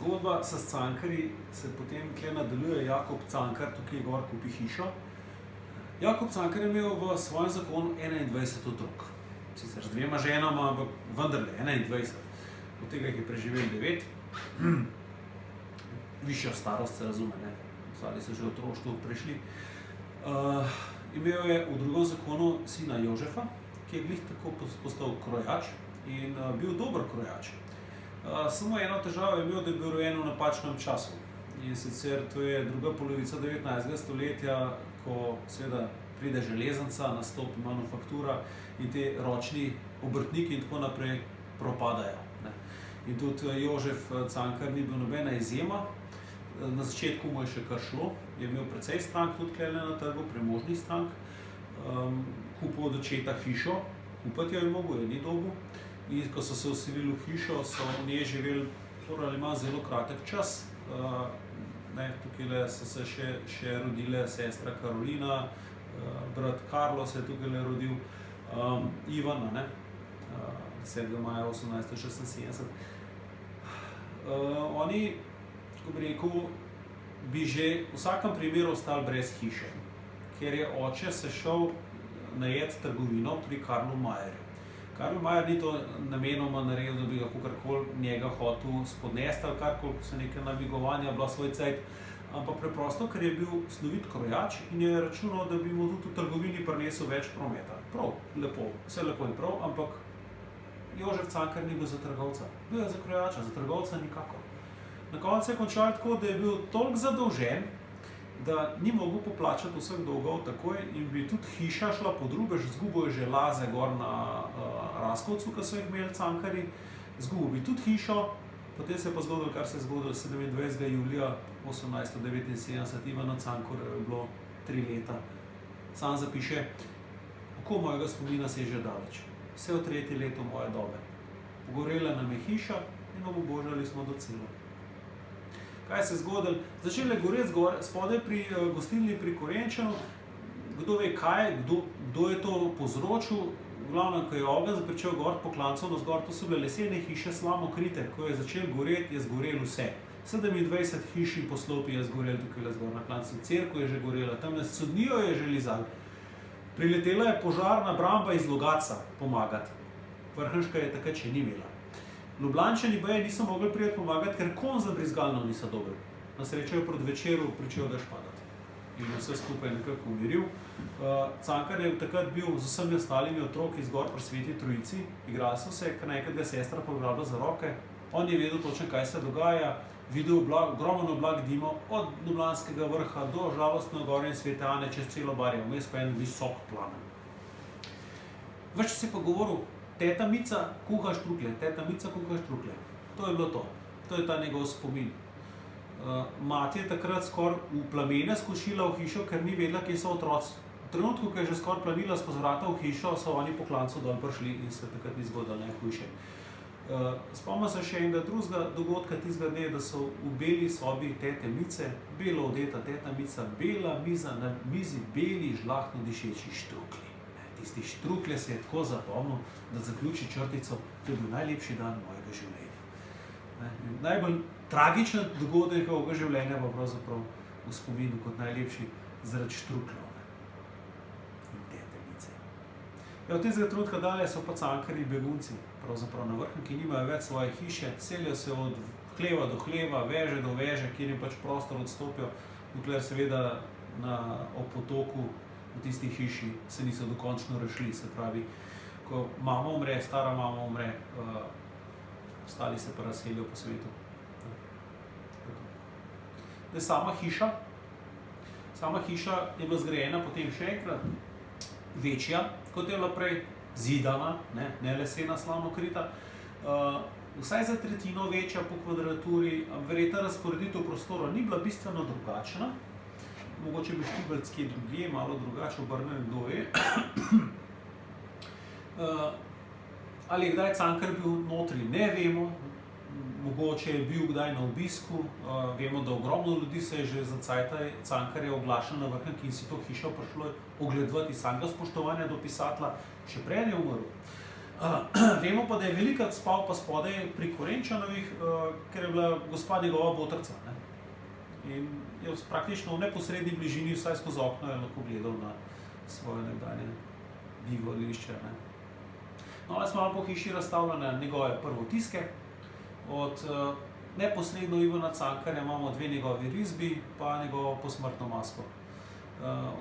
zgodba s Cankarji se potem tukaj nadaljuje. Jakob Cankar tukaj gor kupi hišo. Jakob Cankar je imel v svojem zakonu 21 otrok. Sicer z 2 ženama, ampak vendarle 21. Od tega jih je preživel 9. Višja starost se razume, ne? Ostali so že otroštvo prišli. Imel je v drugem zakonu sina Jožefa, ki je glih tako postal krojač in bil dober krojač. Samo eno težavo je imel, da je bil rojen v napačnem času. In sicer to je druga polovica 19. stoletja, ko seveda pride železnica, nastopi manufaktura in te ročni obrtniki in tako naprej propadajo. In tudi Jožef Cankar ni bil nobena izjema. Na začetku mu je še kar šlo, je imel precej strank tudi tukaj na trgu, premožnih strank. Kupil od očeta hišo, kupiti jo je mogel, je ni dobil. In ko so se vselili v hišo, so v njej živeli ali manj zelo kratek čas. Tukaj so se še rodile sestra Karolina, brat Karlo se je tukaj rodil, Ivan, 10. maja 1876. Oni, ko bi rekel, bi že v vsakem primeru ostali brez hiše, ker je oče se šel najet trgovino pri Karlu Majerju. Karl Majer ni to namenoma naredil, da bi ga kakorkoli njega hotel spodnesti ali karkoli, ko so neke namigovanja bila svoj cajt, ampak preprosto, ker je bil slovit krojač in je računal, da bi mu tudi v trgovini prinesel več prometa. Prav, lepo, vse lepo in prav, ampak Jožef Cankar ni bil za trgovca. Bil je za krojača, za trgovca nikakor. Na koncu je končal tako, da je bil toliko zadolžen, da ni mogel poplačati vseh dolgov takoj in bi tudi hiša šla pod rubež, izgubil je že Laze gor na Raskovcu, ko so jih imeli Cankarji, izgubil bi tudi hišo, potem se je pa zgodilo, kar se je zgodilo 27. julija 1879, Ivanu Cankarju je bilo 3 leta. Sam zapiše, oko mojega spomina seže daleč, vse v 3. letu moje dobe. Pogorela nam je hiša in obožali smo do celo. Kaj se je zgodilo? Začeli goreti spodaj pri gostilni pri Korenčanu. Kdo ve kaj, kdo je to povzročil. V glavnem, ko je ogenj začel goreti po klancu navzgor, to so bile lesene hiše slamokrite. Ko je začel goreti, je zgorelo vse. 27 hiš in poslopij je zgorelo tukaj zgor na klancu. Cerkev je že gorela, tam sodnijo je že lizali. Priletela je požarna bramba iz Logatca pomagati. Vrhniška je takrat še ni imela. Ljubljančani baje niso mogli priti pomagati, ker konj za brizgalno niso dobili. Na srečo je proti večeru pričel dež padati. In vse skupaj nekako umiril. Cankar je takrat bil z vsemi ostalimi otroki zgor pri Sveti Trojici. Igrali so se, ker naenkrat ga sestra pograbila za roke. On je vedel točno, kaj se dogaja. Videl ogromno oblag dimov od Ljubljanskega vrha do žalostne gore in Svete Ane čez celo barje. Vmes pa en visok plamen. Več se je pa govoril, teta Mica kuha štruklje, teta Mica kuha štruklje. To je bilo to. To je ta njegov spomin. Mati je takrat skoraj v plamene skočila v hišo, ker ni vedela, kje so otroci. V trenutku, ko je že skoraj planila skozi vrata v hišo, so oni po klancu dol prišli in se takrat ni zgodilo najhujše. Spomnim se še enega drugega dogodka tistega dne, da so v beli sobi tete Mice, belo odeta teta Mica, bela miza, na mizi beli žlahtno dišeči štruklji. Tisti štruklje se je tako zapomnil, da zaključi črtico, to je bil najlepši dan mojega življenja. Najbolj tragičen dogodek mojega življenja pa pravzaprav v spominu kot najlepši zaradi štrukljev in tete Mice. Od tistega trenutka dalje so pa Cankarji begunci, pravzaprav na Vrhniki, ki nimajo več svoje hiše, selijo se od hleva do hleva, veže do veže, kjer jim pač prostor odstopijo, dokler seveda ob potoku v tisti hiši se niso dokončno rešili. Se pravi, ko mama umre, stara mama umre, ostali se pa razselijo po svetu. Sama hiša je bila zgrajena potem še enkrat večja, kot je bila prej, zidana, ne lesena slamokrita, vsaj za tretjino večja po kvadraturi, verjetno razporeditev prostora ni bila bistveno drugačna. Mogoče bi Štibelc kje drugje, malo drugače obrnjen, kdo ve. Ali je kdaj Cankar bil notri, ne vemo. Mogoče je bil kdaj na obisku. Vemo, da ogromno ljudi se je že za cajta Cankarja oglašalo na Vrhniki in si to hišo prišlo ogledovati iz samega spoštovanja do pisatelja, še prej je umrl. Vemo pa, da je velikrat spal pa spodaj pri Korenčanovih, ker je bila gospa njegova botrca. Ne? In je praktično v neposredni bližini, vsaj skozi okno, je lahko gledal na svoje nekdanje bivališče. Ne? No, ali smo malo po hiši razstavljene njegove prvotiske. Od neposredno Ivana Cankarja imamo 2 njegovi risbi, pa njegovo posmrtno masko.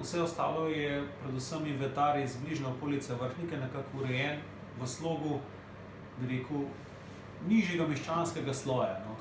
Vse ostalo je predvsem inventar iz bližnje okolice Vrhnike, nekako urejen v slogu, bi rekel, nižjega meščanskega sloja. No?